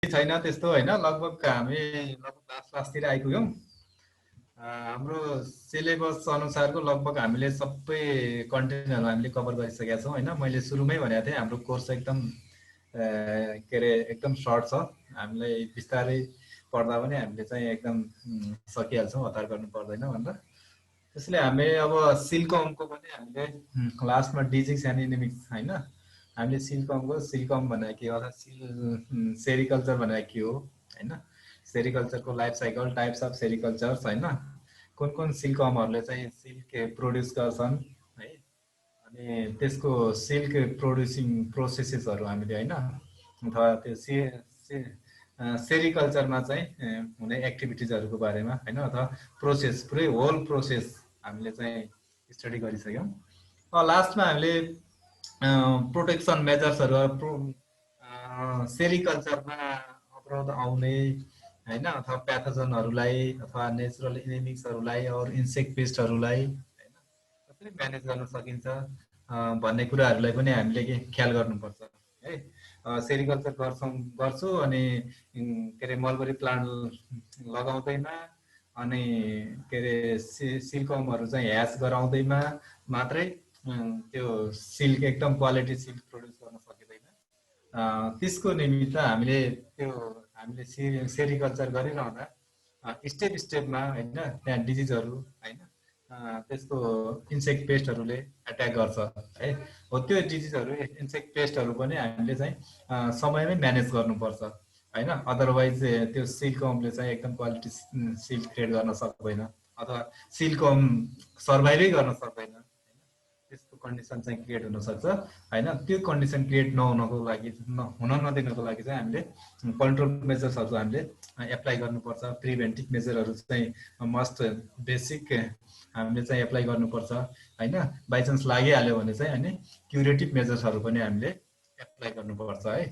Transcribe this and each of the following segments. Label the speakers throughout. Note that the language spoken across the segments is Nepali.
Speaker 1: छैन त्यस्तो होइन, लगभग हामी लगभग लास्टतिर आइपुग्यौँ। हाम्रो सिलेबस अनुसारको लगभग हामीले सबै कन्टेन्टहरू हामीले कभर गरिसकेका छौँ होइन। मैले सुरुमै भनेको थिएँ हाम्रो कोर्स एकदम के अरे एकदम सर्ट छ, हामीलाई बिस्तारै पढ्दा पनि हामीले चाहिँ एकदम सकिहाल्छौँ, हतार गर्नु पर्दैन भनेर। त्यसले हामी अब सिलकमको पनि हामीले लास्टमा डिजिक्स एन्ड इनेमिक्स होइन, हामीले सिलकम भनेको के हो, अथवा सेरिकल्चर भनेको के हो होइन, सेरिकल्चरको लाइफ साइकल, टाइप्स अफ सेरिकल्चर्स होइन, कुन कुन सिल्कमहरूले चाहिँ सिल्क प्रोड्युस गर्छन् है, अनि त्यसको सिल्क प्रोड्युसिङ प्रोसेसेसहरू हामीले होइन, अथवा त्यो सेरिकल्चरमा चाहिँ हुने एक्टिभिटिजहरूको बारेमा होइन, अथवा प्रोसेस, पुरै होल प्रोसेस हामीले चाहिँ स्टडी गरिसक्यौँ। लास्टमा हामीले प्रोटेक्सन मेजर्सहरू सेरिकल्चरमा अवरोध आउने होइन, अथवा प्याथोजनहरूलाई अथवा नेचुरल इनेमिक्सहरूलाई अरू इन्सेक्ट पेस्टहरूलाई होइन कसरी म्यानेज गर्न सकिन्छ भन्ने कुराहरूलाई पनि हामीले ख्याल गर्नुपर्छ है। सेरिकल्चर गर्छु अनि के अरे मलबरी प्लान्ट लगाउँदैमा अनि के अरे सिल्कमहरू चाहिँ ह्याच गराउँदैमा मात्रै त्यो सिल्क एकदम क्वालिटी सिल्क प्रड्युस गर्न सकिँदैन। त्यसको निमित्त हामीले सेरिकल्चर गरिरहँदा स्टेप स्टेपमा होइन त्यहाँ डिजिजहरू होइन त्यसको इन्सेक्ट पेस्टहरूले एट्याक गर्छ है, हो त्यो डिजिजहरू इन्सेक्ट पेस्टहरू पनि हामीले चाहिँ समयमै म्यानेज गर्नुपर्छ होइन, अदरवाइज त्यो सिल्कमले चाहिँ एकदम क्वालिटी सिल्क क्रिएट गर्न सक्दैन अथवा सिल्कम सर्भाइभै गर्न सक्दैन, त्यस्तो कन्डिसन चाहिँ क्रिएट हुनसक्छ होइन। त्यो कन्डिसन क्रिएट नहुनको लागि हुन नदिनको लागि चाहिँ हामीले कन्ट्रोल मेजर्सहरू हामीले एप्लाई गर्नुपर्छ, प्रिभेन्टिभ मेजरहरू चाहिँ मस्ट बेसिक हामीले चाहिँ एप्लाई गर्नुपर्छ होइन। बाइचान्स लागिहाल्यो भने चाहिँ अनि क्युरेटिभ मेजर्सहरू पनि हामीले एप्लाई गर्नुपर्छ है।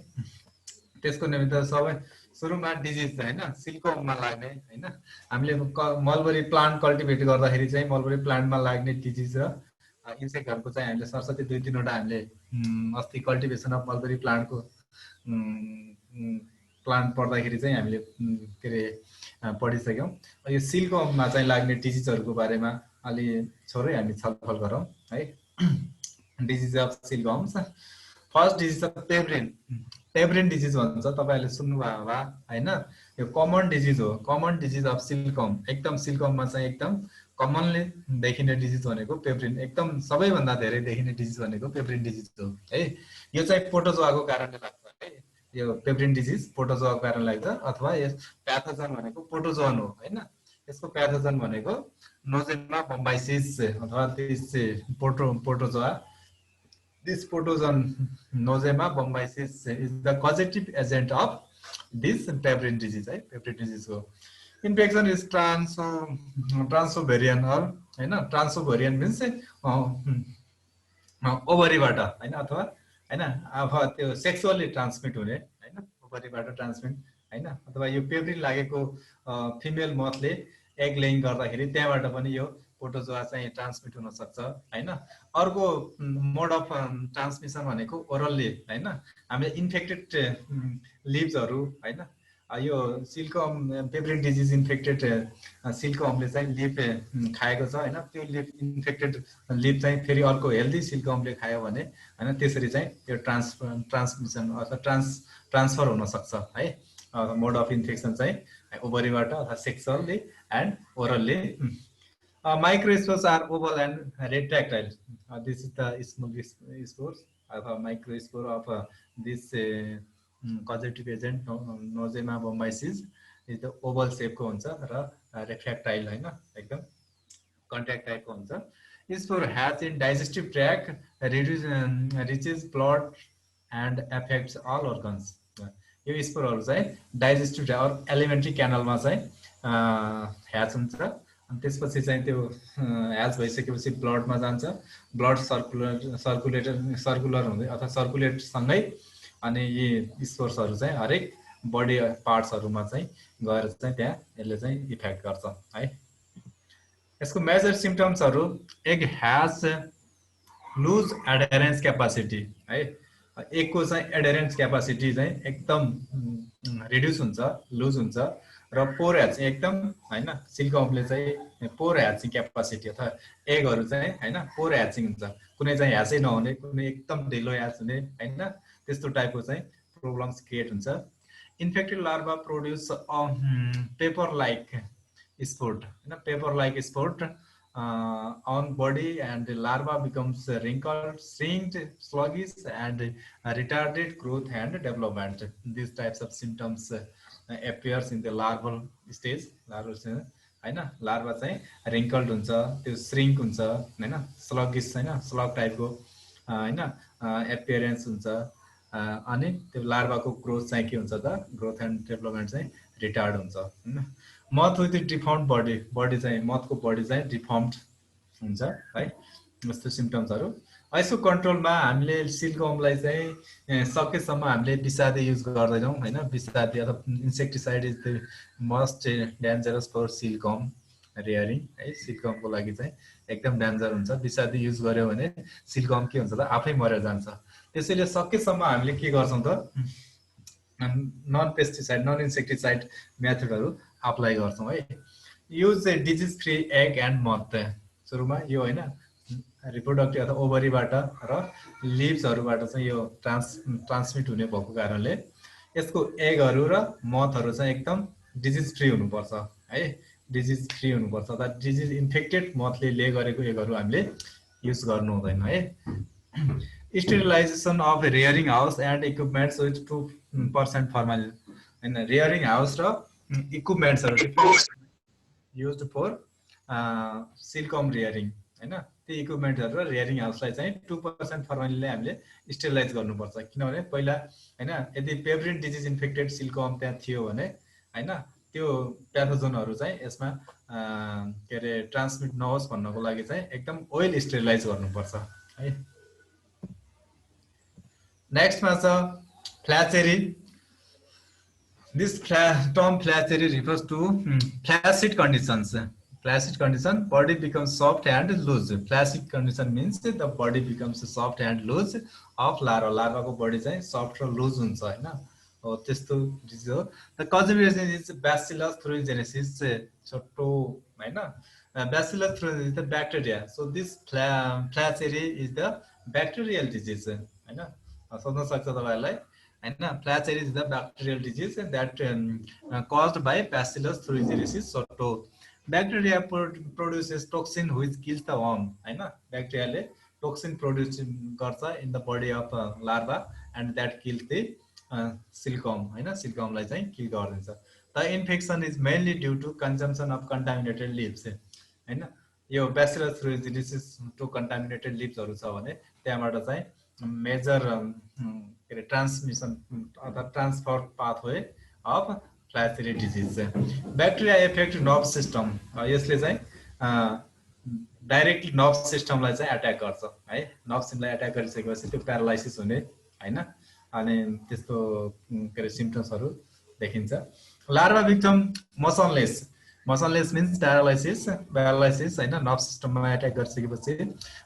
Speaker 1: त्यसको निमित्त सबै सुरुमा डिजिज होइन सिल्कममा लाग्ने होइन, हामीले मलबरी प्लान्ट कल्टिभेट गर्दाखेरि चाहिँ मलबरी प्लान्टमा लाग्ने डिजिज र इन्सेक्टहरूको चाहिँ हामीले सरस्वती 2-3वटा हामीले अस्ति कल्टिभेसन अफ मलबरी प्लान्टको प्लान्ट पढ्दाखेरि चाहिँ हामीले के अरे पढिसक्यौँ। यो सिल्कममा चाहिँ लाग्ने डिजिजहरूको बारेमा अलि छोरै हामी छलफल गरौँ है। Disease of silkworms, first disease of pebrine disease भन्छ, तपाईँहरूले सुन्नुभयो होला होइन। यो कमन डिजिज हो, कमन डिजिज अफ सिल्कम, एकदम सिल्कममा चाहिँ एकदम कमनली देखिने डिजिज भनेको पेब्रिन, एकदम सबैभन्दा धेरै देखिने डिजिज भनेको पेब्रिन डिजिज हो है। यो चाहिँ प्रोटोजोआको कारणले लाग्छ है, यो पेब्रिन डिजिज प्रोटोजोआको कारणले लाग्छ, अथवा यस प्याथोजन भनेको प्रोटोजोन हो होइन। यसको प्याथोजन भनेको नोजेमा बम्बाइसिस अथवा this protozoa, this protozoan Nosema bombycis is the causative agent of this pebrine disease है। पेब्रिन डिजिजको इन्फेक्सन इज ट्रान्सोभेरियन होइन, ट्रान्सोभेरियन मिन्स ओभरीबाट होइन, अथवा होइन अब त्यो सेक्सुअली ट्रान्समिट हुने होइन, ओभरीबाट ट्रान्समिट होइन, अथवा यो पेब्रिन लागेको फिमेल मथले एग लेइङ गर्दाखेरि त्यहाँबाट पनि यो प्रोटोजोआ चाहिँ ट्रान्समिट हुन सक्छ होइन। अर्को मोड अफ ट्रान्समिसन भनेको ओरल्ली होइन, हामीले इन्फेक्टेड लिभ्सहरू होइन, यो सिल्कम पेब्रिन डिजिज इन्फेक्टेड सिल्कमले चाहिँ लिभ खाएको छ होइन, त्यो लिभ इन्फेक्टेड लिभ चाहिँ फेरि अर्को हेल्दी सिल्कमले खायो भने होइन, त्यसरी चाहिँ यो ट्रान्समिसन अथवा ट्रान्सफर हुनसक्छ है। मोड अफ इन्फेक्सन चाहिँ ओभरीबाट अथवा सेक्सुअल्ली and ओरल्ली। Microspores are oval and retractile. This is the small spores of a microspore of this causative agent Nosema bombycis is the oval shape को हुन्छ र रेट्र्याक्टाइल होइन, एकदम कन्ट्याक्ट टाइपको हुन्छ। Spore hatch in digestive tract, reaches blood and affects all organs. यो स्पोरहरू चाहिँ डाइजेस्टिभ ट्र्याक्ट एलिमेन्ट्री क्यानलमा चाहिँ ह्याच हुन्छ, अनि त्यसपछि चाहिँ त्यो ह्याच भइसकेपछि ब्लडमा जान्छ, ब्लड सर्कुलर हुँदै अथवा सर्कुलेटसँगै अनि यी स्पोर्सहरू चाहिँ हरेक बडी पार्ट्सहरूमा चाहिँ गएर चाहिँ त्यहाँ यसले चाहिँ इफेक्ट गर्छ है। यसको मेजर सिम्पटम्सहरू, एग ह्याज लुज एडहेरेन्स क्यापासिटी है, एकको चाहिँ एडेरेन्स क्यापासिटी चाहिँ एकदम रिड्युस हुन्छ, लुज हुन्छ र पोर ह्याचिङ एकदम हैन सिल्कमले चाहिँ पोर ह्याचिङ क्यापासिटी अथवा एगहरू चाहिँ हैन पोर ह्याचिङ हुन्छ, कुनै चाहिँ ह्याचै नहुने, कुनै एकदम ढिलो ह्याच हुने हैन त्यस्तो टाइपको चाहिँ प्रब्लम्स क्रिएट हुन्छ। Infected larva produce paper like sport, paper like sport on body, and the larva becomes wrinkled, shrinked, sluggish, and retarded growth and development. These types of symptoms appears in the larval stage. Larva चाहिँ wrinkled हुन्छ, त्यो shrink हुन्छ हैन, sluggish हैन, slug टाइपको हैन appearance हुन्छ, अनि त्यो लार्भाको ग्रोथ चाहिँ के हुन्छ त, ग्रोथ एन्ड डेभलपमेन्ट चाहिँ रिटार्ड हुन्छ हैन। मथ विथ डिफर्म्ड बडी चाहिँ मथको बडी चाहिँ डिफर्म्ड हुन्छ है, यस्तो सिम्पटम्सहरू। यसको कन्ट्रोलमा हामीले सिल्कमलाई चाहिँ सकेसम्म हामीले विषादी युज गर्दैनौँ हैन। विषादी अथवा insecticide is the most dangerous for silkworm rearing है। सिल्कमको लागि चाहिँ एकदम डेन्जर हुन्छ, विषादी युज गर्यो भने सिल्कम के हुन्छ त, आफै मरेर जान्छ। त्यसैले सकेसम्म हामीले के गर्छौँ त, नन पेस्टिसाइड नन इन्सेक्टिसाइड मेथडहरू अप्लाई गर्छौँ है। Use a disease free egg and moth, सुरुमा यो होइन रिप्रोडक्टिभ अथवा ओभरीबाट र लिभ्सहरूबाट चाहिँ यो ट्रान्समिट हुने भएको कारणले यसको एगहरू र मथहरू चाहिँ एकदम डिजिज फ्री हुनुपर्छ है, डिजिज फ्री हुनुपर्छ। अथवा डिजिज इन्फेक्टेड मथले ले गरेको एगहरू हामीले युज गर्नु हुँदैन है। Sterilization of rearing house and equipments with 2% formalin हैन। रियरिङ हाउस र इक्विपमेन्ट्सहरू युज्ड फर सिल्कम रियरिङ हैन, त्यो इक्विपमेन्टहरू र रियरिङ हाउसलाई चाहिँ 2% फर्मालिनले हामीले स्टेरिलाइज गर्नुपर्छ। किनभने पहिला हैन यदि पेब्रिन डिजिज इन्फेक्टेड सिल्कम त्यहाँ थियो भने हैन त्यो प्याथोजनहरू चाहिँ यसमा के अरे ट्रान्समिट नहोस् भन्नको लागि चाहिँ एकदम ओइल स्टेरिलाइज गर्नुपर्छ है। नेक्स्टमा छ फ्ल्याचेरी। This term flaccidity refers to flaccid conditions. Flaccid condition, body becomes soft and loose. Flaccid condition means the body becomes soft and loose of larva. Larva को body चाहिँ soft र loose हुन्छ हैन, हो त्यस्तो डिजिज हो। The conservation is Bacillus thuringiensis, छोटो हैन, Bacillus thuringiensis is the bacteria. So this flaccidity is the bacterial disease हैन, सोध्न सक्छ तपाईहरुलाई हैन। Flacherie is the bacterial disease that caused by Bacillus thuringiensis छोटो। Bacteria produces toxin which kills the worm हैन। ब्याक्टेरियाले टोक्सिन प्रोड्युस गर्छ in the body of larva and that kills the silkworm हैन, सिल्कमलाई चाहिँ किल गरिदिन्छ। The infection is mainly due to consumption of contaminated leaves हैन। यो Bacillus thuringiensis टु कन्टामिनेटेड लिभ्सहरू छ भने त्यहाँबाट चाहिँ मेजर के अरे ट्रान्समिसन अथवा transfer pathway of flacherie disease. Bacteria effect nerve system, यसले चाहिँ डाइरेक्टली नर्भ सिस्टमलाई चाहिँ एट्याक गर्छ है। नर्भ सिस्टमलाई एट्याक गरिसकेपछि त्यो प्यारालाइसिस हुने हैन, अनि त्यस्तो के अरे सिम्पटम्सहरू देखिन्छ। Larva become motionless, motionless means paralysis हैन, नर्भ सिस्टममा एट्याक गरिसकेपछि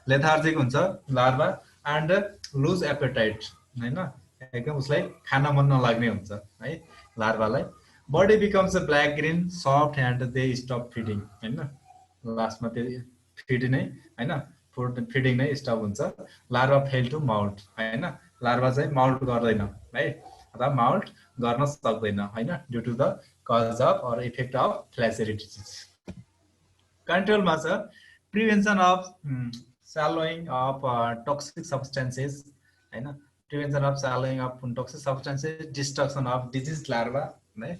Speaker 1: लेथार्जिक हुन्छ लार्भा एन्ड लुज एपेटाइट हैन, एकदम उसलाई खाना मन नलाग्ने हुन्छ है लार्भालाई। Body becomes black green soft and they stop feeding हैन, लास्टमा त्यो फिड नै हैन, फुड फिडिङ नै स्टप हुन्छ। लार्भा फेल टु माउल्ट हैन, लार्भा चाहिँ माउल्ट गर्दैन है, अथवा माउल्ट गर्न सक्दैन हैन, due to the cause of or effect of flacherie disease. कन्ट्रोलमा छ prevention of swallowing of toxic substances हैन, prevention of swallowing of toxic substances, destruction of diseased larva है,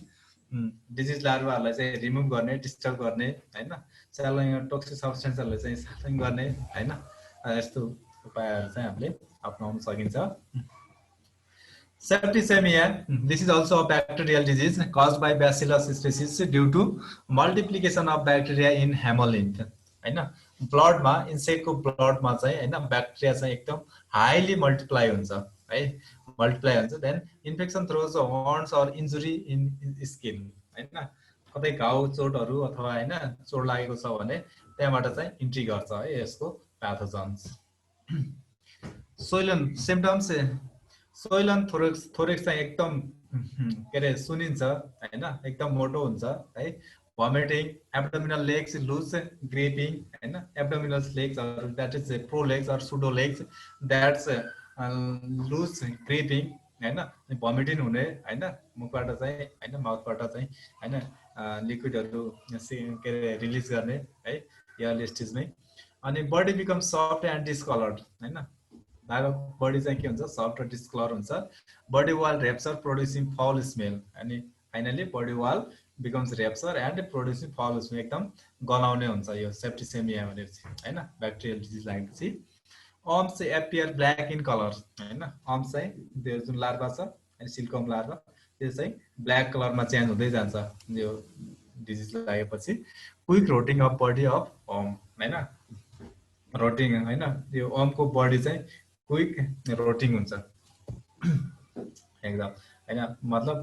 Speaker 1: डिजिज लार्भाहरूलाई चाहिँ रिमुभ गर्ने, डिस्टर्ब गर्ने हैन, swallowing of toxic substanceहरूलाई चाहिँ swallowing गर्ने हैन, यस्तो उपायहरू चाहिँ हामीले अपनाउन सकिन्छ। Septicemia, this is also a bacterial disease caused by Bacillus species due to multiplication of bacteria in hemolymph हैन। ब्लडमा इन्सेक्टको ब्लडमा चाहिँ हैन ब्याक्टेरिया चाहिँ एकदम हाइली मल्टिप्लाई हुन्छ है, मल्टिप्लाई हुन्छ। Then infection through wounds or injury in skin हैन, कतै घाउ चोटहरू अथवा हैन चोट लागेको छ भने त्यहाँबाट चाहिँ इन्ट्री गर्छ है यसको प्याथोजन्स। सोइलन सिम्पटम्स सोइल एन्ड थोरेक्स चाहिँ एकदम के अरे सुनिन्छ हैन, एकदम मोटो हुन्छ है। vomiting, abdominal legs loose, gripping, and abdominal legs or that is prolegs or pseudo legs, that's loose gripping हैन, vomiting हुने हैन, मुखबाट चाहिँ हैन, माउथबाट चाहिँ हैन लिक्विडहरु के अरे रिलिज गर्ने है अर्ली स्टेजमै। अनि body become soft and discoloured हैन, बडी चाहिँ के हुन्छ, सफ्ट र डिस्कलर हुन्छ। Body wall rupture producing foul smell, अनि finally body wall becomes rupture and producing foul smell, एकदम गनाउने हुन्छ यो सेप्टिसेमिया भनेपछि हैन, ब्याक्टेरियल डिजिज लागेपछि। अर्म्स एपियर ब्ल्याक इन कलर हैन, अर्म्स चाहिँ त्यो जुन लार्भा छ अनि सिल्कम लार्भा त्यो चाहिँ ब्ल्याक कलरमा चेन्ज हुँदै जान्छ यो डिजिज लागेपछि। Quick rotting of body of worm हैन, रोटिङ हैन, यो अर्मको बडी चाहिँ क्विक रोटिङ हुन्छ एकदम हैन, मतलब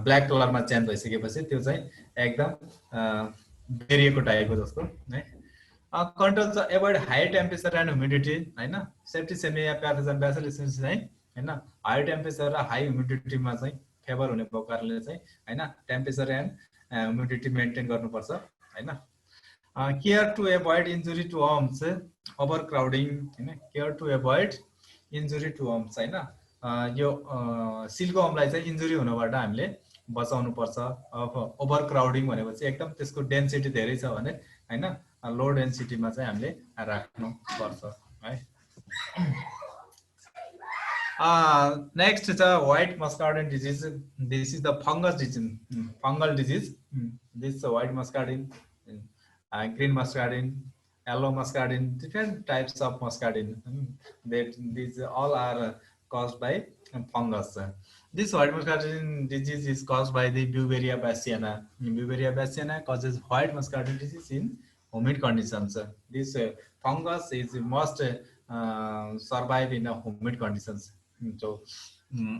Speaker 1: ब्ल्याक कलरमा चेन्ज भइसकेपछि त्यो चाहिँ एकदम बेरिएको टाइपको जस्तो है। कन्ट्रोल छ avoid high temperature and humidity हैन, सेप्टिसेमिया प्याथोजन ब्यासिलस चाहिँ हैन हाई टेम्परेचर र हाई ह्युमिडिटीमा चाहिँ फेभर हुने भएको कारणले चाहिँ हैन टेम्परेचर एन्ड ह्युमिडिटी मेन्टेन गर्नुपर्छ हैन। Care to avoid injury to worms, overcrowding हैन, care to avoid injury to worms हैन, यो सिल्को अर्मलाई चाहिँ इन्जुरी हुनबाट हामीले बचाउनु पर्छ। अब ओभर क्राउडिङ भनेपछि एकदम त्यसको डेन्सिटी धेरै छ भने हैन लो डेन्सिटीमा चाहिँ हामीले राख्नु पर्छ है। नेक्स्ट छ white muscardine disease, this is the fungus disease, fungal disease, this white muscardine, green muscardine, yellow muscardine, different types of muscardine. These all are caused by fungus. This white muscardine disease is caused by the Beauveria bassiana. Beauveria bassiana causes white muscardine disease in humid conditions. This fungus is must survive in humid conditions. So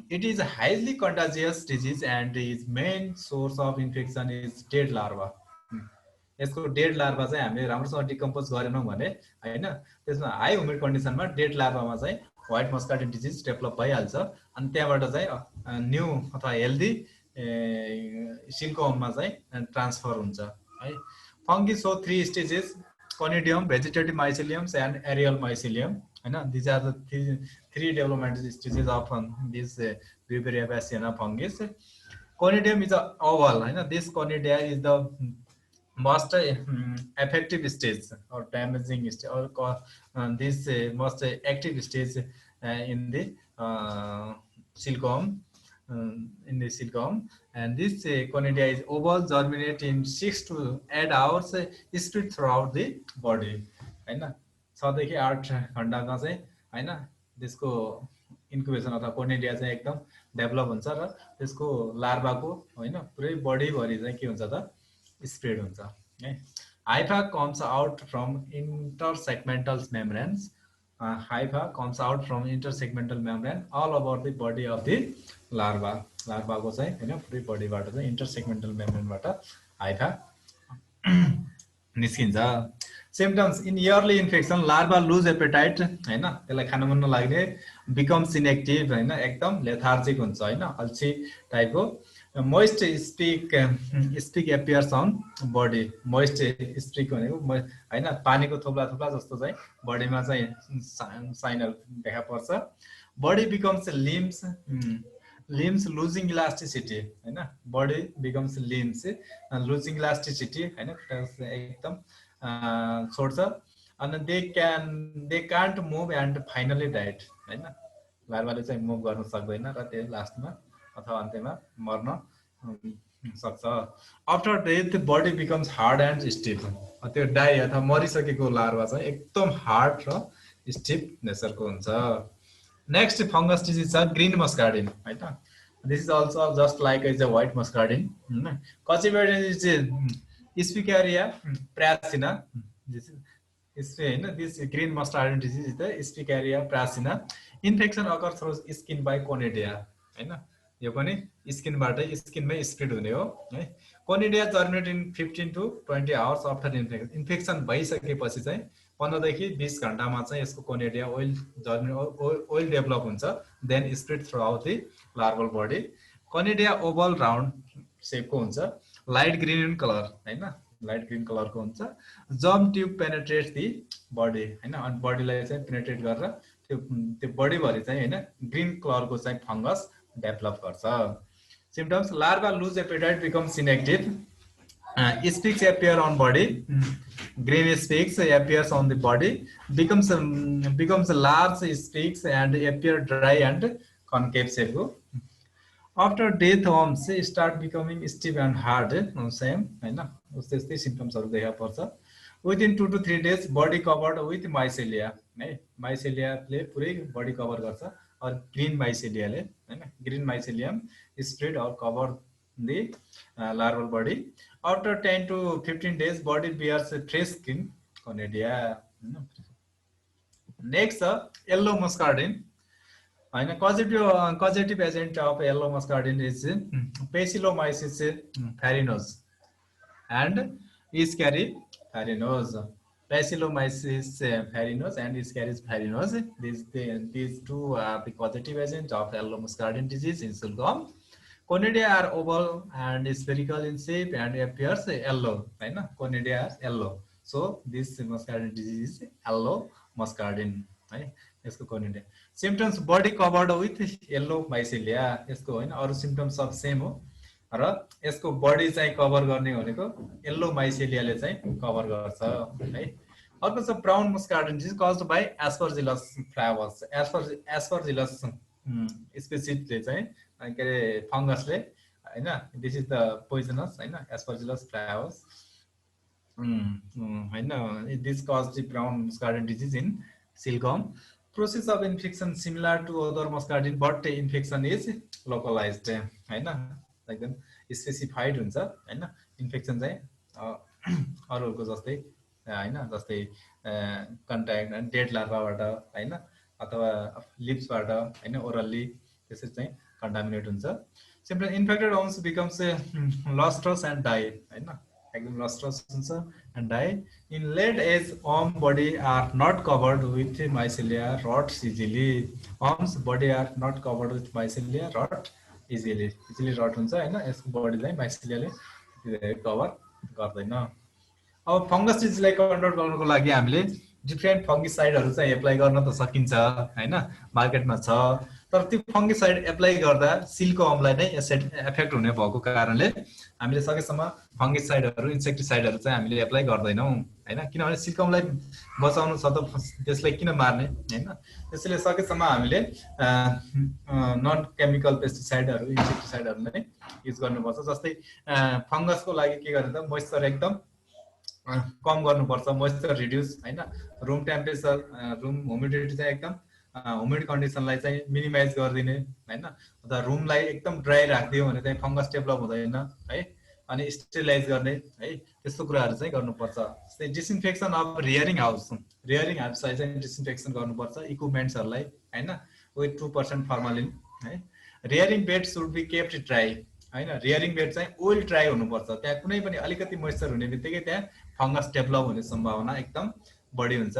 Speaker 1: it is a highly contagious disease and its main source of infection is dead larva. यसको डेड लार्भा चाहिँ हामीले राम्रोसँग डिकम्पोज गरेनौं भने हैन त्यसमा हाई ह्युमिड कन्डिसनमा डेड लार्भामा चाहिँ व्हाइट मस्कार्डिन डिजिज डेभलप भइहाल्छ अनि त्यहाँबाट चाहिँ न्यू अथवा हेल्दी सिल्कोमा चाहिँ ट्रान्सफर हुन्छ है। Fungi show 3 stages, conidium, vegetative myceliums and aerial mycelium हैन, this are the 3 development stages of this Beauveria bassiana fungus. Conidium is a oval हैन, this conidia is the most effective stage or damaging stage or this most active stage in the silkworm, and this conidia is oval, germinate in 6 to 8 hours, spread throughout the body हैन, 6 देखि 8 घण्टामा चाहिँ हैन त्यसको इन्क्युबेसन अथवा कोनिडिया चाहिँ एकदम डेभलप हुन्छ र त्यसको लार्भाको हैन पुरै बडी भरि चाहिँ के हुन्छ त spread हुन्छ है। Hypha comes out from intersegmental membranes. Hypha comes out from intersegmental membrane all over the body of the larva. Larva को चाहिँ हैन पुरै बडीबाट चाहिँ intersegmental membrane बाट hypha निस्किन्छ। Symptoms in yearly infection, larva lose appetite हैन, त्यसलाई खान मन नलाग्ने, becomes inactive हैन, एकदम लेथार्जिक हुन्छ हैन, अल्छी टाइपको। Moist speck appears on body, moist speck भनेको हैन पानीको थोप्ला थोप्ला जस्तो चाहिँ बडीमा चाहिँ साइनल देखा पर्छ। Body becomes limbs, limbs losing elasticity हैन, body becomes limbs losing elasticity हैन, एकदम छोड्छ अनि they can't move and finally died हैन, लार्भाले चाहिँ मुभ गर्न सक्दैन र त्यो लास्टमा अथवा अन्त्यमा मर्न सक्छ। After death body becomes hard and stiff, त्यो डाई अथवा मरिसकेको लार्भा चाहिँ एकदम हार्ड र स्टिफ नेचरको हुन्छ। नेक्स्ट फंगस डिजिज छ ग्रीन मस्कार्डिन हैन, this is also just like as a white muscardine हैन, cultivated is Spicaria prasina, this हैन, this green muscardine disease is the Spicaria prasina. Infection occur through skin by conidia हैन, यो पनि स्किनबाटै स्किनमै स्प्रेड हुने हो है। Conidia germinate in 15 to 20 hours after infection, infection भइसकेपछि चाहिँ 15 देखि 20 घण्टामा चाहिँ यसको कोनिडिया ओइल ओइल डेभलप हुन्छ, then spread throughout the larval body. Conidia oval round सेपको हुन्छ, लाइट ग्रीन इन कलर हैन, लाइट ग्रीन कलरको हुन्छ। Germ tube penetrates the body हैन, अनि बडीलाई चाहिँ पेनिट्रेट गरेर त्यो बडीभरि चाहिँ हैन ग्रीन कलरको चाहिँ फंगस डेभलप गर्छ। Symptoms larva lose appetite becomes inactive, speaks appear on body, green speaks appears on the body, becomes large speaks and appear dry and concave shape. After death worms start becoming stiff and hard, same हैन उस्तै सिम्पटम्सहरु देखा पर्छ। Within 2 to 3 days body covered with mycelia है, myceliaले पुरै बडी कभर गर्छ, और ग्रीन myceliaले हैन, green mycelium spread or cover the larval body. After 10 to 15 days body bears fresh skin, conidia. Next yellow muscardine हैन, causative agent of yellow muscardine is Bacillomyces farinaceae and Escherichia farinaceae. Bacillomyces farinaceae and Escherichia farinaceae, these two are the causative agents of yellow muscardine disease in sorghum. Conidia are oval and spherical in shape and appears yellow हैन, conidia are yellow, so this muscardine disease is yellow muscardine है यसको conidia। Symptoms body covered with yellow mycelia, यसको हैन अरु symptoms सब सेम हो, र यसको बडी चाहिँ कभर गर्ने भनेको yellow mycelia ले चाहिँ कभर गर्छ है। अर्को छ brown muscardine disease caused by Aspergillus flavus, Aspergillus स्पेसिसले चाहिँ के रे फंगसले हैन, दिस इज द पोइजनस हैन, Aspergillus flavus हैन, this cause the brown muscardine disease in silkworm। Process of infection similar to other muscardine but infection is localized हैन, एकदम स्पेसिफाइड हुन्छ हैन, इन्फेक्सन चाहिँ अरूको जस्तै हैन, जस्तै कन्ट्याक्ट एन्ड डेड लार्भाबाट हैन, अथवा लिप्सबाट हैन, ओरली त्यसरी चाहिँ कन्टामिनेट हुन्छ। Simple infected worms becomes lustrous and die हैन, एकदम लस्ट्रस हुन्छ and die. In late age worm body are not covered with mycelia rots easily, worms body are not covered with mycelia rot easily rot हुन्छ हैन, यसको बडी चाहिँ myceliaले कभर गर्दैन। अब फंगस डिजिजलाई कन्ट्रोल गर्नको लागि हामीले डिफरेन्ट फंगिसाइडहरु चाहिँ एप्लाई गर्न त सकिन्छ हैन, मार्केटमा छ, तर त्यो फंगिसाइड एप्लाई गर्दा सिल्कवर्मलाई नै एफेक्ट हुने भएको कारणले हामीले सकेसम्म फंगिसाइडहरु इन्सेक्टिसाइडहरु चाहिँ हामीले एप्लाई गर्दैनौं हैन, किनभने सिल्कवर्मलाई बचाउनु छ त त्यसलाई किन मार्ने हैन, त्यसैले सकेसम्म हामीले नन केमिकल पेस्टिसाइडहरु इन्सेक्टिसाइडहरु नै युज गर्नुपर्छ। जस्तै फंगसको लागि के गर्ने त मोइस्चर एकदम कम गर्नुपर्छ, मोइस्चर रिड्युस हैन, रुम टेम्परेचर रुम ह्युमिडिटी चाहिँ एकदम ह्युमिड कन्डिसनलाई चाहिँ मिनिमाइज गरिदिने हैन, अथवा रुमलाई एकदम ड्राई राखिदियो भने चाहिँ फंगस डेभलप हुँदैन है, अनि स्टेरिलाइज गर्ने है, त्यस्तो कुराहरु चाहिँ गर्नुपर्छ। जस्तै डिसइन्फेक्सन अफ रियरिङ हाउसलाई चाहिँ डिसइन्फेक्सन गर्नुपर्छ इक्विपमेन्ट्सहरुलाई हैन, विथ 2% फर्मालिन है। Rearing bed should be kept dry हैन, रियरिङ बेड चाहिँ ओइल ड्राई हुनुपर्छ, त्यहाँ कुनै पनि अलिकति मोइस्चर हुने बित्तिकै त्यहाँ फंगस डेभलप हुने सम्भावना एकदम बढी हुन्छ।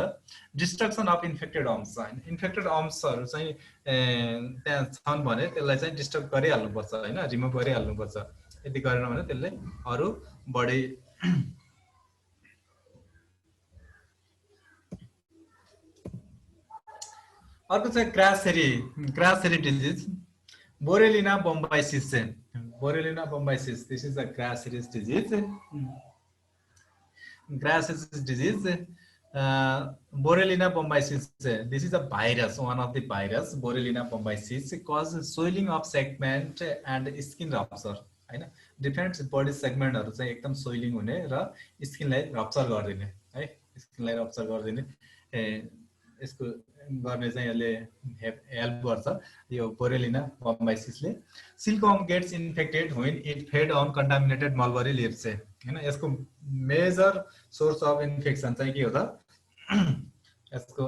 Speaker 1: डिस्ट्रक्सन अफ इन्फेक्टेड वर्म्स हैन, इन्फेक्टेड वर्म्सहरु चाहिँ त्यहाँ छन् भने त्यसलाई चाहिँ डिस्ट्रक्ट गरिहाल्नुपर्छ हैन, रिमुभ गरिहाल्नुपर्छ, यदि गरेन भने त्यसले अरु बढी अर्को चाहिँ grasserie disease, Borrelina bombycis, this is a grasserie disease, Borrelia bombycis, this is a virus, one of the virus, Borrelia bombycis causes swelling of segment and skin rupture हैन, डिफरेन्ट बडी सेगमेन्टहरु चाहिँ एकदम सोइलिङ हुने र स्किनलाई रप्चर गरिदिने है, स्किनलाई रप्चर गरिदिने यसको गर्ने चाहिँ यसले हेल्प गर्छ यो बोरेलिना बम्बाइसिसले। Silkworm gets infected when it fed on contaminated mulberry leaves हैन, यसको मेजर सोर्स अफ इन्फेक्सन चाहिँ के हो त, यसको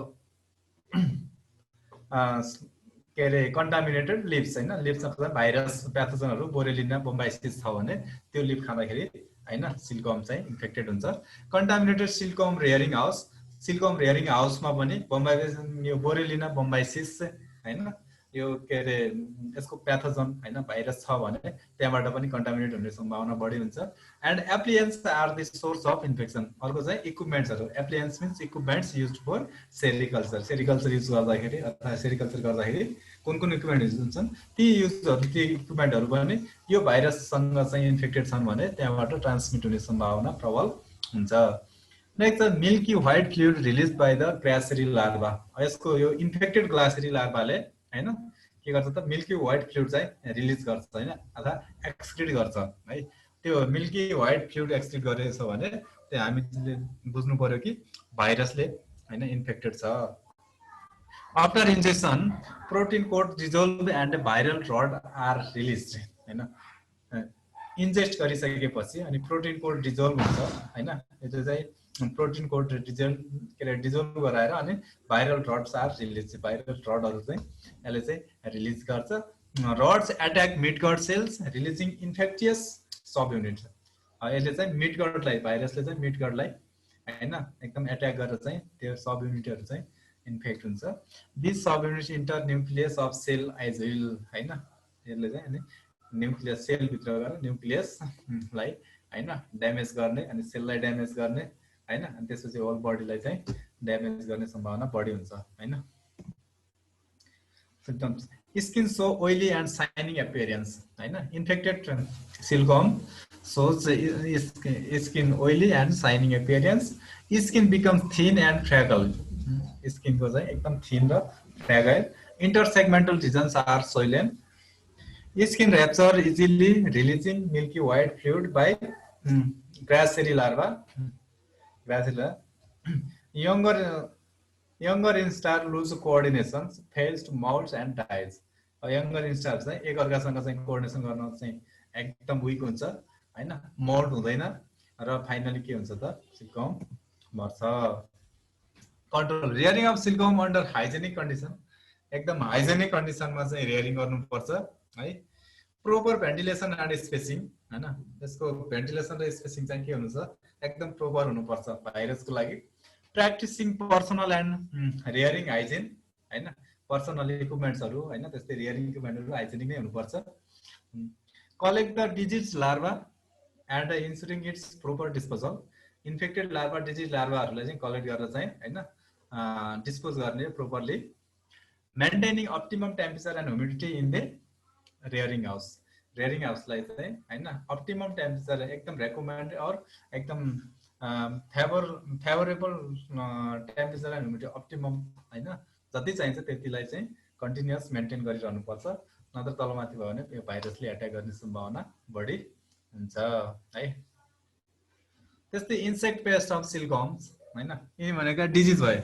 Speaker 1: के रे कन्टामिनेटेड लिभ्स हैन, लिभ्स अथवा भाइरस प्याथोजनहरु बोरेलिना बम्बाइसिस छ भने त्यो लिभ खाँदाखेरि हैन सिल्कवर्म चाहिँ इन्फेक्टेड हुन्छ। कन्टामिनेटेड सिल्कवर्म रियरिङ हाउस, सिल्कम रेयरिङ हाउसमा पनि बम्बाई यो बोरेलिना बम्बाइसिस हैन यो के अरे यसको प्याथोजन हैन भाइरस छ भने त्यहाँबाट पनि कन्टामिनेट हुने सम्भावना बढी हुन्छ and appliances are the source of infection अर्को चाहिँ इक्विपमेन्ट्सहरू appliances means equipments used for sericulture use गर्दाखेरि अथवा सेरिकल्चर गर्दाखेरि कुन कुन इक्विपमेन्ट युज हुन्छन् ती इक्विपमेन्टहरू पनि यो भाइरससँग चाहिँ इन्फेक्टेड छन् भने त्यहाँबाट ट्रान्समिट हुने सम्भावना प्रबल हुन्छ next milky white fluid release by the grasserie larva यसको यो इन्फेक्टेड ग्लासेरी लार्भाले हैन के गर्छ त मिल्की व्हाइट फ्लुइड चाहिँ रिलिज गर्छ हैन अथवा एक्सक्रिट गर्छ है त्यो मिल्की व्हाइट फ्लुइड एक्सक्रिट गरेछ भने त्यो हामीले बुझ्नु पर्यो कि भाइरसले हैन इन्फेक्टेड छ after injection protein coat dissolve and viral rod are released हैन इन्जेक्ट गरिसकेपछि अनि प्रोटिन कोट डिजोल्भ हुन्छ हैन यो चाहिँ प्रोटिन कोट डिजोल्भ गराएर अनि viral rods are release viral रडहरू चाहिँ यसले चाहिँ रिलिज गर्छ rods attack mid gut cells releasing infectious subunit यसले चाहिँ मिड गटलाई भाइरसले चाहिँ मिड गटलाई हैन एकदम एट्याक गरेर चाहिँ त्यो सब युनिटहरू चाहिँ इन्फेक्ट हुन्छ this subunit enter nucleus of cell as well हैन यसले चाहिँ अनि न्युक्लियस सेल भित्र गएर न्युक्लियसलाई हैन ड्यामेज गर्ने अनि सेललाई ड्यामेज गर्ने हैन अनि त्यसपछि होल बडीलाई चाहिँ ड्यामेज गर्ने सम्भावना बढी हुन्छ हैन symptoms skin so oily and शाइनिङ appearance हैन infected सिल्कम shows skin oily and shining appearance skin becomes thin and fragile skin को चाहिँ एकदम thin र fragile intersegmental regions are swollen skin rupture easily releasing milky white fluid by graceri larva younger instar lose coordination fails to molt and dies younger instar चाहिँ एक अर्कासँग चाहिँ कोअर्डिनेसन गर्न चाहिँ एकदम वीक हुन्छ हैन मोल्ड हुँदैन र फाइनली के हुन्छ त सिल्कम मर्छ control rearing of silkworm under hygienic condition एकदम हाइजेनिक कन्डिसनमा चाहिँ रियरिङ गर्नुपर्छ है प्रोपर भेन्टिलेसन एन्ड स्पेसिङ हैन त्यसको भेन्टिलेसन र स्पेसिङ चाहिँ के हुनुहुन्छ एकदम प्रोपर हुनुपर्छ भाइरसको लागि practising personal and rearing hygiene हैन पर्सनल इक्विपमेन्ट्सहरू हैन त्यस्तै रियरिङ इक्विपमेन्टहरू हाइजेनिक नै हुनुपर्छ collect the disease larva and ensuring its proper disposal infected larva disease लार्भाहरूलाई चाहिँ कलेक्ट गरेर चाहिँ हैन डिस्पोज गर्ने properly maintaining optimum temperature and humidity in the rearing हाउसलाई चाहिँ हैन अप्टिमम टेम्परेचर एकदम रेकमेन्ड और एकदम favourable temperature and humidity optimum हैन जति चाहिन्छ त्यतिलाई चाहिँ कन्टिन्युअस मेन्टेन गरिरहनु पर्छ नत्र तलमाथि भयो भने यो भाइरसले एट्याक गर्ने सम्भावना बढी हुन्छ है त्यस्तै इन्सेक्ट पेस्ट अफ सिल्कम्स हैन यी भनेका डिजिज भयो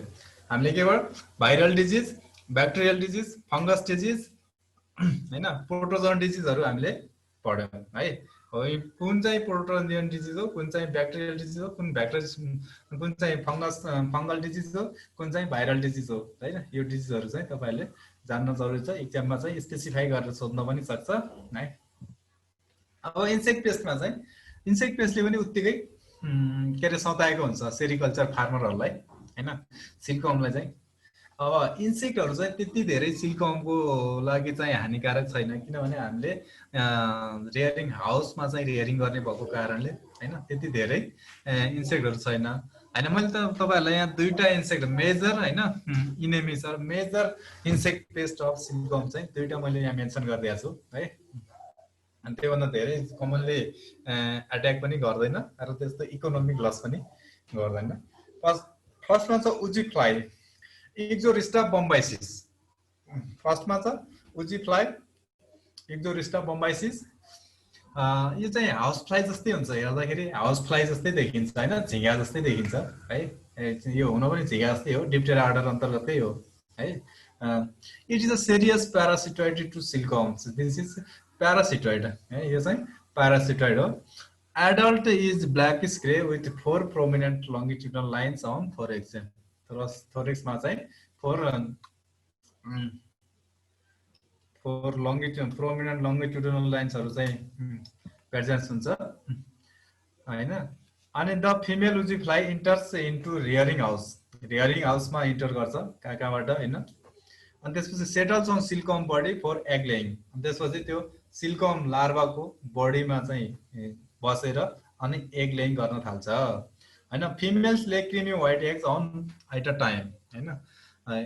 Speaker 1: हामीले के भयो viral disease bacterial disease fungus disease हैन प्रोटोजोन डिजिजहरु हामीले पढ्यौं है हो कुन चाहिँ प्रोटोजोन डिजिज हो कुन चाहिँ ब्याक्टेरियल डिजिज हो कुन चाहिँ फंगल डिजिज हो कुन चाहिँ भाइरल डिजिज हो हैन यो डिजिजहरु चाहिँ तपाईहरुले जान्न जरुरी छ एक्जाममा चाहिँ स्पेसिफाई गरेर सोध्न पनि सक्छ है अब इन्सेक्ट पेस्टमा चाहिँ इन्सेक्ट पेस्टले पनि उत्तिकै के रे सताएको हुन्छ सेरिकल्चर फार्मरहरुलाई हैन सिल्कमलाई चाहिँ अब इन्सेक्टहरु चाहिँ त्यति धेरै सिल्कमको लागि चाहिँ हानिकारक छैन किनभने हामीले रियरिङ हाउसमा चाहिँ रियरिङ गर्ने भएको कारणले हैन त्यति धेरै इन्सेक्टहरु छैन हैन मैले त तपाईहरुलाई यहाँ दुईटा इन्सेक्ट मेजर हैन इनेमिज र मेजर इन्सेक्ट पेस्ट अफ सिल्कम चाहिँ दुईटा मैले यहाँ मेन्सन गरिदिएको छु है अनि त्योभन्दा धेरै कमनली अट्याक पनि गर्दैन र त्यस्तो इकोनोमिक लस पनि गर्दैन फर्स्टमा छ उजी फ्लाई इक्जोरिस्टा बम्बाइसिस फर्स्टमा छ उजी फ्लाई इक्जोरिस्टा बम्बाइसिस यो चाहिँ हाउस फ्लाई जस्तै हुन्छ हेर्दाखेरि हाउस फ्लाई जस्तै देखिन्छ हैन झिंगा जस्तै देखिन्छ है यो हुन पनि झिंगा जस्तै हो डिप्टेरा अर्डर अन्तर्गतै हो है it is a serious parasitoid to silkworms this is parasitoid है यो चाहिँ प्यारासिटोइड हो adult is blackish grey with 4 prominent longitudinal lines on thorax थोरेक्समा चाहिँ 4 प्रोमिनेन्ट लंगिट्युडनल लाइन्सहरु चाहिँ प्रेजेन्स हुन्छ हैन अनि the female uzi fly enters into rearing house rearing हाउसमा इन्टर गर्छ कहाँ कहाँबाट होइन। अनि त्यसपछि settles on silkworm body for egg laying. त्यसपछि त्यो सिल्कम लार्भाको बडीमा चाहिँ बसेर अनि एग लेइङ गर्न थाल्छ होइन। फिमेल्स ले creamy white eggs on at a time होइन।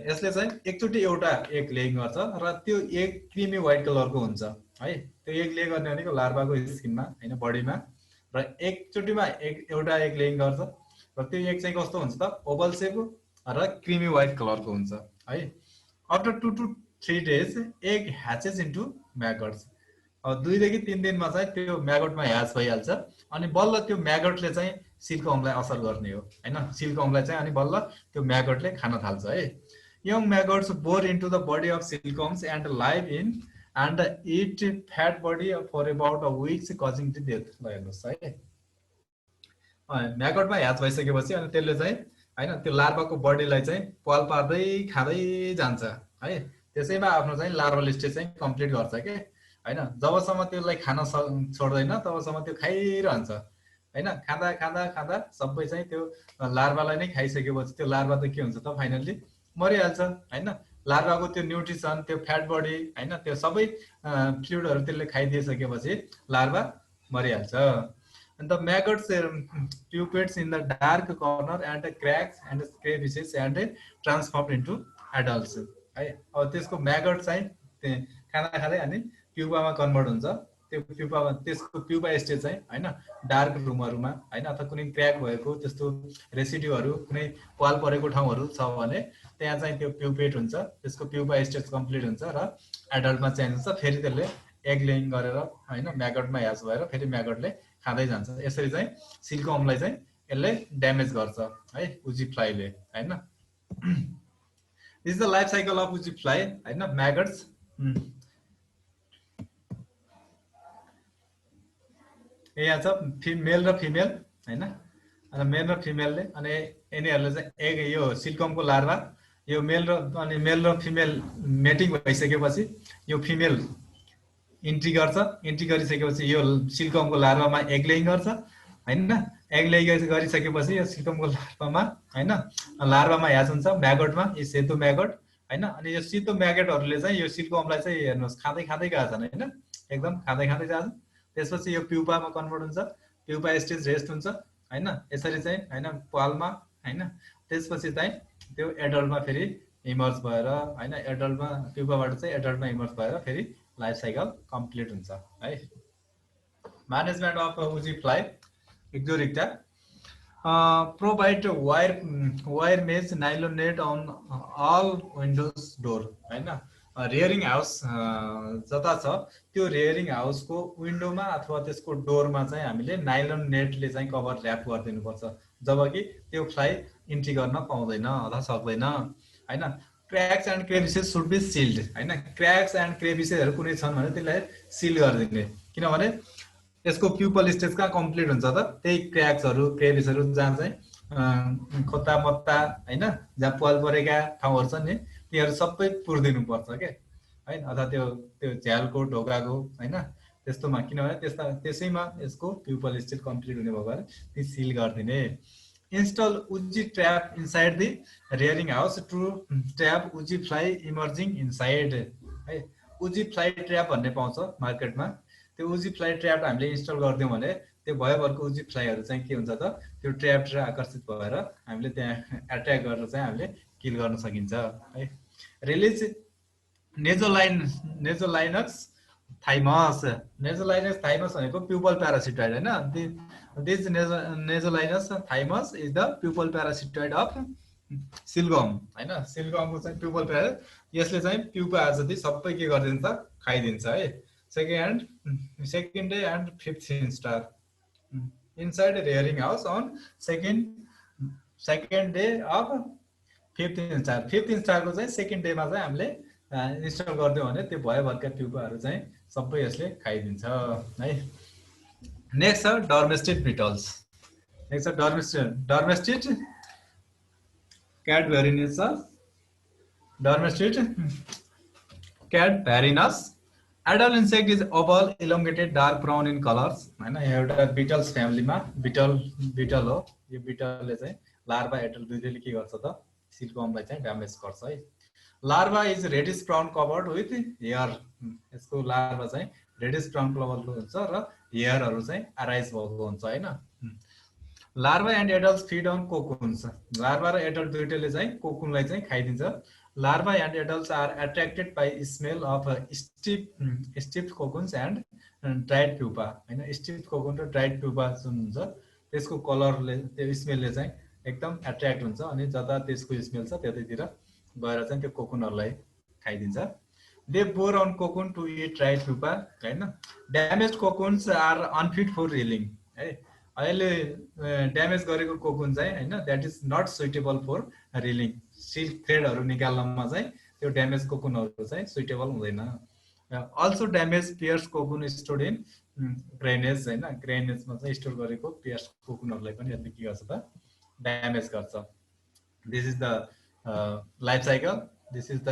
Speaker 1: यसले चाहिँ एकचोटि एउटा एग लेइङ गर्छ र त्यो एग क्रिमी व्हाइट कलरको हुन्छ है। त्यो एग ले गर्ने भनेको लार्भाको स्किनमा होइन, बडीमा, र एकचोटिमा एउटा एग लेइङ गर्छ र त्यो एग चाहिँ कस्तो हुन्छ त, ओभल सेप र क्रिमी व्हाइट कलरको हुन्छ है। After 2 to 3 days egg hatches into maggots. 2 देखि 3 दिनमा चाहिँ त्यो म्यागटमा ह्याच भइहाल्छ अनि बल्ल त्यो म्यागटले चाहिँ सिल्कअमलाई असर गर्ने हो होइन। सिल्कअमलाई चाहिँ अनि बल्ल त्यो म्यागटले खान थाल्छ है। Young maggots bore into the body of silkworms and live in and it fat body for about a weeks causing to death. ल हेर्नुहोस् है, म्यागटमा ह्याच भइसकेपछि अनि त्यसले चाहिँ होइन त्यो लार्भाको बडीलाई चाहिँ पाल पार्दै खाँदै जान्छ है। त्यसैमा आफ्नो चाहिँ लार्भल स्टेज चाहिँ कम्प्लिट गर्छ के होइन। जबसम्म त्यसलाई खान छोड्दैन तबसम्म त्यो खाइरहन्छ होइन। खाँदा खाँदा खाँदा सबै चाहिँ त्यो लार्भालाई नै खाइसकेपछि त्यो लार्भा त के हुन्छ त, फाइनल्ली मरिहाल्छ होइन। लार्भाको त्यो न्युट्रिसन, त्यो फ्याट बडी होइन, त्यो सबै फ्लुइडहरू त्यसले खाइदिइसकेपछि लार्भा मरिहाल्छ। And the maggots pupates in the dark corner and cracks and crevices and transformed into adults है। अब त्यसको म्यागट चाहिँ खाना खाँदै अनि प्युपामा कन्भर्ट हुन्छ। त्यो प्युपामा त्यसको प्युपा स्टेज चाहिँ होइन डार्क रुमहरूमा होइन अथवा कुनै क्र्याक भएको त्यस्तो रेसिड्युहरू कुनै पाल परेको ठाउँहरू छ भने त्यहाँ चाहिँ त्यो प्युपेट हुन्छ। त्यसको प्युपा स्टेज कम्प्लिट हुन्छ र एडल्टमा चेन्ज हुन्छ। फेरि त्यसले एग लेइङ गरेर होइन म्यागटमा ह्याच भएर फेरि म्यागटले खाँदै जान्छ। यसरी चाहिँ सिल्कअमलाई चाहिँ यसले ड्यामेज गर्छ है उजी फ्लाइले होइन। This is the life cycle of uzi fly होइन, म्यागट्स। यहाँ छ मेल र फिमेल होइन। अनि मेल र फिमेलले अनि यिनीहरूले चाहिँ एग यो सिल्कमको लार्भा यो मेल र फिमेल मेटिङ भइसकेपछि यो फिमेल इन्ट्री गर्छ। इन्ट्री गरिसकेपछि यो सिल्कमको लार्भामा एग लेइङ गर्छ होइन। एग लेइङ गरिसकेपछि यो सिल्कमको लार्भामा होइन लार्भामा ह्याच हुन्छ म्यागटमा, यो सेतो म्यागट होइन। अनि यो सेतो म्यागटहरूले चाहिँ यो सिल्कमलाई चाहिँ हेर्नुहोस् खाँदै खाँदै गएछन् होइन, एकदम खाँदै खाँदै जान्छ। त्यसपछि यो प्युपामा कन्भर्ट हुन्छ, प्युपा स्टेज रेस्ट हुन्छ होइन। यसरी चाहिँ होइन पालमा होइन। त्यसपछि चाहिँ त्यो एडल्टमा फेरि इमर्ज भएर होइन एडल्टमा प्युपाबाट चाहिँ एडल्टमा इमर्ज भएर फेरि लाइफ साइकल कम्प्लिट हुन्छ है। Management of uzi fly Exorista provide wire mesh nylon net on all windows door होइन। रेयरिङ हाउस जता छ त्यो रेयरिङ हाउसको विन्डोमा अथवा त्यसको डोरमा चाहिँ हामीले नाइलोन नेटले चाहिँ कभर ऱ्याप गरिदिनुपर्छ जबकि त्यो फ्लाइ इन्ट्री गर्न पाउँदैन अथवा सक्दैन होइन। Cracks and crevices should be sealed होइन। क्र्याक्स एन्ड क्रेभिसेसहरू कुनै छन् भने त्यसलाई सिल गरिदिने, किनभने यसको प्युपल स्टेज कहाँ कम्प्लिट हुन्छ त, त्यही क्र्याक्सहरू क्रेभिसहरू जहाँ चाहिँ खोता मत्ता होइन जहाँ पाल परेका ठाउँहरू छन् नि तीहरू सबै पुरिदिनुपर्छ के है। अथवा त्यो झ्यालको ढोकाको होइन त्यस्तोमा, किनभने त्यसैमा यसको प्युपल स्टेज कम्प्लिट हुने भयो भने ती सिल गरिदिने। Install Uji trap inside the rearing house to trap Uji fly emerging inside है। Uji fly trap भन्ने पाउँछ मार्केटमा। त्यो Uji fly trap हामीले इन्स्टल गरिदियौँ भने त्यो भयभरको Uji flyहरू चाहिँ के हुन्छ त, त्यो ट्र्यापबाट आकर्षित भएर हामीले त्यहाँ एट्याक गरेर चाहिँ हामीले किल गर्न सकिन्छ है। Release Nesolynx thymus. Nesolynx thymus भनेको प्युपल प्यारासिटोइड होइन। This Nasolinus thymus is the pupal parasitoid of silkworm हैन। सिल्कवर्मको चाहिँ प्युपल प्यारा, यसले चाहिँ प्युपा जति सबै के गरिदिन्छ खाइदिन्छ है। Second day and fifth instar inside rearing house on second day of fifth instar. Fifth इन्स्टारको चाहिँ सेकेन्ड डेमा चाहिँ हामीले इन्स्टल गरिदियो भने त्यो भयभरका प्युपाहरू चाहिँ सबै यसले खाइदिन्छ है। नेक्स्ट छ डर्मेस्टिड बिटल्स। नेक्स्ट छ dermestid cadaverinus dermestid cadaverinus adult insect is oval elongated dark brown in colours हैन। एउटा बिटल्स फ्यामिलीमा बिटल हो। यो बिटलले चाहिँ लार्भा एडल्ट दुईटैले के गर्छ त सिल्कवर्मलाई चाहिँ ड्यामेज गर्छ है। Larva is reddish brown covered with hair. यसको लार्भा चाहिँ रेडिश ब्राउन कलरको हुन्छ र हेयरहरू चाहिँ अराइज भएको हुन्छ हैन। Larva and adult feed on cocoons. Larva र एडल्ट दुईटैले चाहिँ कोकुनलाई चाहिँ खाइदिन्छ। Larva and adults are attracted by smell of stiff cocoons and dried pupa हैन। स्टिफ कोकुन र ड्राइड प्युपा जुन हुन्छ त्यसको कलरले त्यो स्मेलले चाहिँ एकदम एट्र्याक्ट हुन्छ अनि जता त्यसको स्मेल छ त्यतैतिर गएर चाहिँ त्यो कोकुनहरूलाई खाइदिन्छ। They bore on cocoon to eat dried pupa हैन। Damage cocoons are unfit for reeling है। अहिले ड्यामेज गरेको कोकुन चाहिँ हैन that is not suitable for reeling. Silk थ्रेडहरू निकाल्नमा चाहिँ त्यो ड्यामेज कोकुनहरू चाहिँ सुइटेबल हुँदैन। Also damage pairs cocoon stored in grainage हैन। ग्रेनेजमा चाहिँ स्टोर गरेको पेयर्स कोकुनहरूलाई पनि यसले के गर्छ त ड्यामेज गर्छ। This is the life cycle. This is the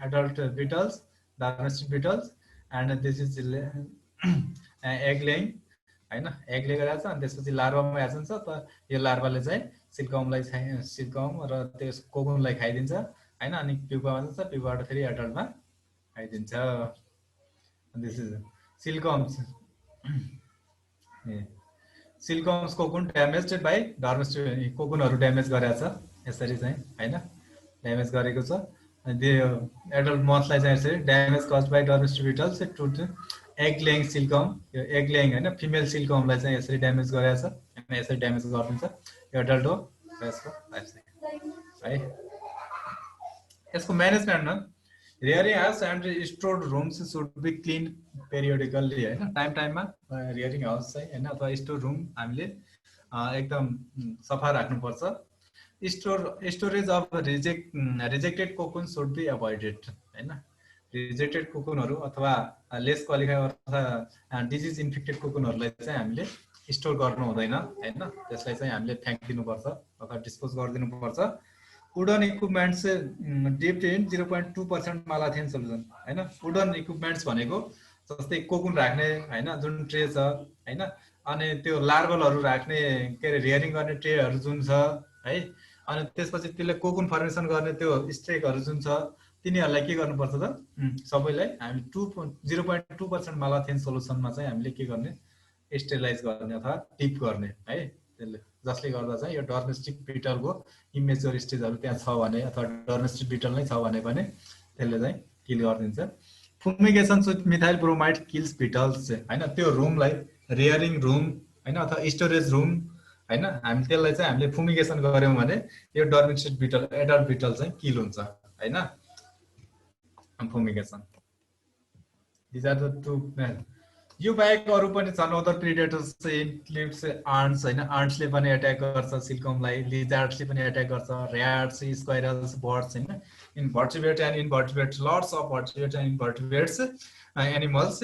Speaker 1: adult Beatles, domestic Beatles and this is egg laying हैन। एग ले गरेछ अनि त्यसपछि लार्भामा आइन्छ त यो लार्भाले चाहिँ सिल्कवर्म र त्यस कोकुनलाई खाइदिन्छ हैन अनि प्युपामा जान्छ, प्युपाबाट फेरि एडल्टमा खाइदिन्छ। This is silkworms. Silkworms cocoon damaged by domestic. कोकुनहरू ड्यामेज गरेछ यसरी चाहिँ हैन ड्यामेज गरेको छ। त्यो एडल्ट मथलाई चाहिँ यसरी damage cause by domestic beetles to egg laying silkworm. यो एग लेइङ हैन फिमेल सिल्कवर्मलाई चाहिँ यसरी ड्यामेज गरेछ हैन यसरी ड्यामेज गरिदिन्छ। यो एडल्ट हो यसको लाइफ साइकल है। यसको म्यानेजमेन्टमा rearing house and stored rooms should be clean periodically हैन। टाइममा रियरिङ हाउस चाहिँ हैन अथवा स्टोर रुम हामीले एकदम सफा राख्नुपर्छ। Storage of rejected cocoon should be avoided हैन। रिजेक्टेड कोकुनहरू अथवा लेस क्वालिफाई अथवा डिजिज इन्फेक्टेड कोकुनहरूलाई चाहिँ हामीले स्टोर गर्नु हुँदैन हैन। त्यसलाई चाहिँ हामीले फ्याँकिदिनुपर्छ अथवा डिस्पोज गरिदिनुपर्छ। Wooden equipments dipped in 0.2% malathion solution हैन। वुडन इक्विपमेन्ट्स भनेको जस्तै कोकुन राख्ने हैन जुन ट्रे छ हैन अनि त्यो लार्भलहरू राख्ने के अरे रियरिङ गर्ने ट्रेहरू जुन छ है अनि त्यसपछि त्यसले कोकुन फर्मेसन गर्ने त्यो स्ट्रेकहरू जुन छ तिनीहरूलाई के गर्नुपर्छ त सबैलाई हामी 0.2% मालाथियन सोल्युसनमा चाहिँ हामीले के गर्ने स्टेरिलाइज गर्ने अथवा टिप गर्ने है। त्यसले जसले गर्दा चाहिँ यो डोमेस्टिक बिटलको इमेच्योर स्टेजहरू त्यहाँ छ भने अथवा डोमेस्टिक बिटल नै छ भने पनि त्यसले चाहिँ किल गरिदिन्छ। Fumigation with methyl bromide kills beetles हैन। त्यो रुमलाई रियरिङ रुम हैन अथवा स्टोरेज रुम हैन हामी त्यसलाई चाहिँ हामीले फुमिगेसन गर्यौं भने यो डोमेस्टिक बिटल एडल्ट बिटल चाहिँ किल हुन्छ हैन। फुमिगेसन दिस आर द टु यो बाहेक अरू पनि छन्। अदर प्रिडेटर्स इन्क्लुड्स आन्ट्स हैन। आन्ट्सले पनि एट्याक गर्छ सिल्कवर्मलाई। लिजार्ड्सले पनि एट्याक गर्छ। र्याट्स, स्क्वाइरल्स, बर्ड्स हैन। Invertebrate and invertebrate lots of vertebrate and invertebrates animals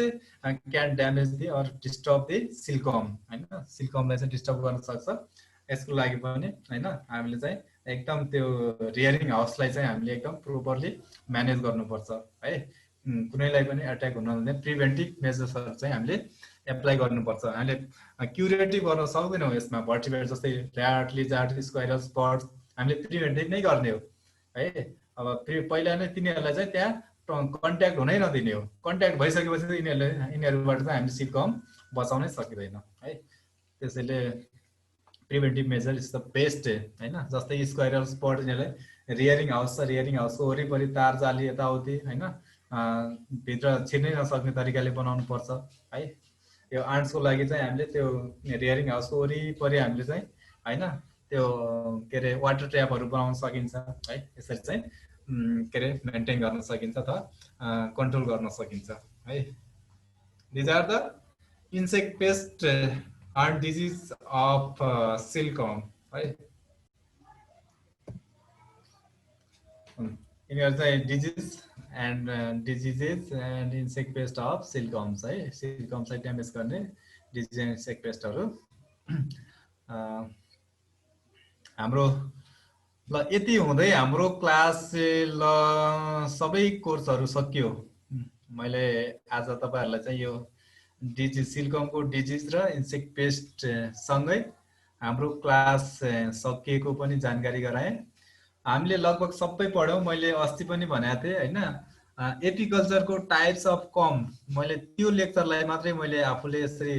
Speaker 1: can damage the or disturb the silkworm हैन। सिल्कवर्मलाई चाहिँ डिस्टर्ब गर्न सक्छ। यसको लागि पनि हैन हामीले चाहिँ एकदम त्यो रियरिङ हाउसलाई चाहिँ हामीले एकदम प्रोपरली म्यानेज गर्नुपर्छ है। कुनैलाई पनि एट्याक हुन नदिने प्रिभेन्टिभ मेजर्सहरू चाहिँ हामीले एप्लाई गर्नुपर्छ। हामीले क्युरेटिभ गर्न सक्दैनौँ यसमा। भर्टिब्रेट जस्तै र्याट, लिजार्ड, स्क्वाइरल्स, बर्ड्स हामीले प्रिभेन्टिभ नै गर्ने हो है। अब पहिला नै तिनीहरूलाई चाहिँ त्यहाँ कन्ट्याक्ट हुनै नदिने हो। कन्ट्याक्ट भइसकेपछि यिनीहरूबाट चाहिँ हामीले सिल्कवर्म बचाउनै सकिँदैन है। त्यसैले preventive measure is the best हैन। जस्तै स्क्वाइरल्स, बर्ड यिनीहरूलाई रियरिङ हाउस छ, रियरिङ हाउसको वरिपरि तार जाली यताउति हैन भित्र छिर्नै नसक्ने तरिकाले बनाउनु पर्छ है। यो आन्ट्सको लागि चाहिँ हामीले त्यो रियरिङ हाउसको वरिपरि हामीले चाहिँ हैन त्यो के अरे वाटर ट्र्यापहरू बनाउन सकिन्छ है। यसरी चाहिँ के अरे मेन्टेन गर्न सकिन्छ अथवा कन्ट्रोल गर्न सकिन्छ है। These are the insect pest and disease of silkworm है। यिनीहरू चाहिँ diseases and insect pest of silkworms है। सिल्कवर्म्सलाई ड्यामेज गर्ने डिजिज एन्ड इन्सेक्ट पेस्टहरू। हाम्रो ल यति हुँदै हाम्रो क्लास ल सबै कोर्सहरू सकियो। मैले आज तपाईहरुलाई चाहिँ यो डिजिज सिल्कवर्मको डिजिज र इन्सेक्ट पेस्ट सँगै हाम्रो क्लास सकिएको पनि जानकारी गराएँ। हामीले लगभग सबै पढ्यौँ। मैले अस्ति पनि भनेको थिएँ होइन, एपिकल्चरको टाइप्स अफ कम, मैले त्यो लेक्चरलाई मात्रै मैले आफूले यसरी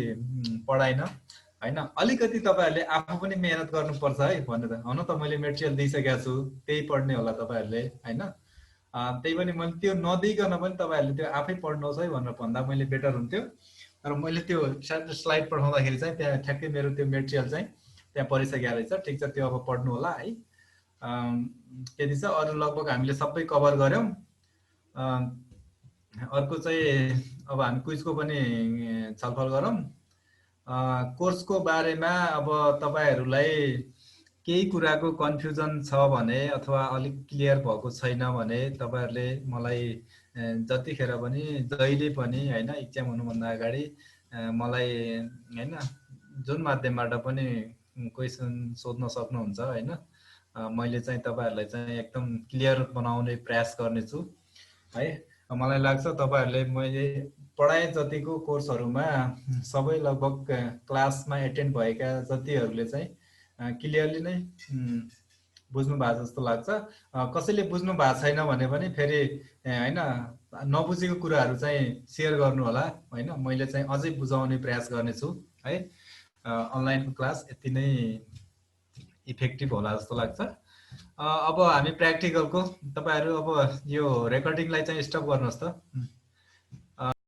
Speaker 1: पढाइन होइन। अलिकति तपाईँहरूले आफू पनि मेहनत गर्नुपर्छ है भनेर, हुन त मैले मेटेरियल दिइसकेको छु, त्यही पढ्ने होला तपाईँहरूले होइन। त्यही पनि मैले त्यो नदिइकन पनि तपाईँहरूले त्यो आफै पढ्नुहोस् है भनेर भन्दा मैले बेटर हुन्थ्यो। र मैले त्यो स्लाइड पठाउँदाखेरि चाहिँ त्यहाँ ठ्याक्कै मेरो त्यो मेटेरियल चाहिँ त्यहाँ परिसकेको रहेछ। ठिक छ, त्यो अब पढ्नु होला है। त्यति छ, अरू लगभग हामीले सबै कभर गऱ्यौँ। अर्को चाहिँ अब हामी क्विजको पनि छलफल गरौँ। कोर्सको बारेमा अब तपाईँहरूलाई केही कुराको कन्फ्युजन छ भने अथवा अलिक क्लियर भएको छैन भने तपाईँहरूले मलाई जतिखेर पनि जहिले पनि होइन, इक्जाम हुनुभन्दा अगाडि मलाई होइन जुन माध्यमबाट पनि क्वेसन सोध्न सक्नुहुन्छ होइन। मैले चाहिँ तपाईँहरूलाई चाहिँ एकदम क्लियर बनाउने प्रयास गर्नेछु है। मलाई लाग्छ तपाईँहरूले मैले पढाए जतिको कोर्सहरूमा सबै लगभग क्लासमा एटेन्ड भएका जतिहरूले चाहिँ क्लियरली नै बुझ्नु भएको जस्तो लाग्छ। कसैले बुझ्नु भएको छैन भने पनि फेरि होइन नबुझेको कुराहरू चाहिँ सेयर गर्नु होला होइन। मैले चाहिँ अझै बुझाउने प्रयास गर्नेछु है। अनलाइनको क्लास यति नै इफेक्टिभ होला जस्तो लाग्छ। अब हामी प्र्याक्टिकलको, तपाईँहरू अब यो रेकर्डिङलाई चाहिँ स्टप गर्नुहोस् त।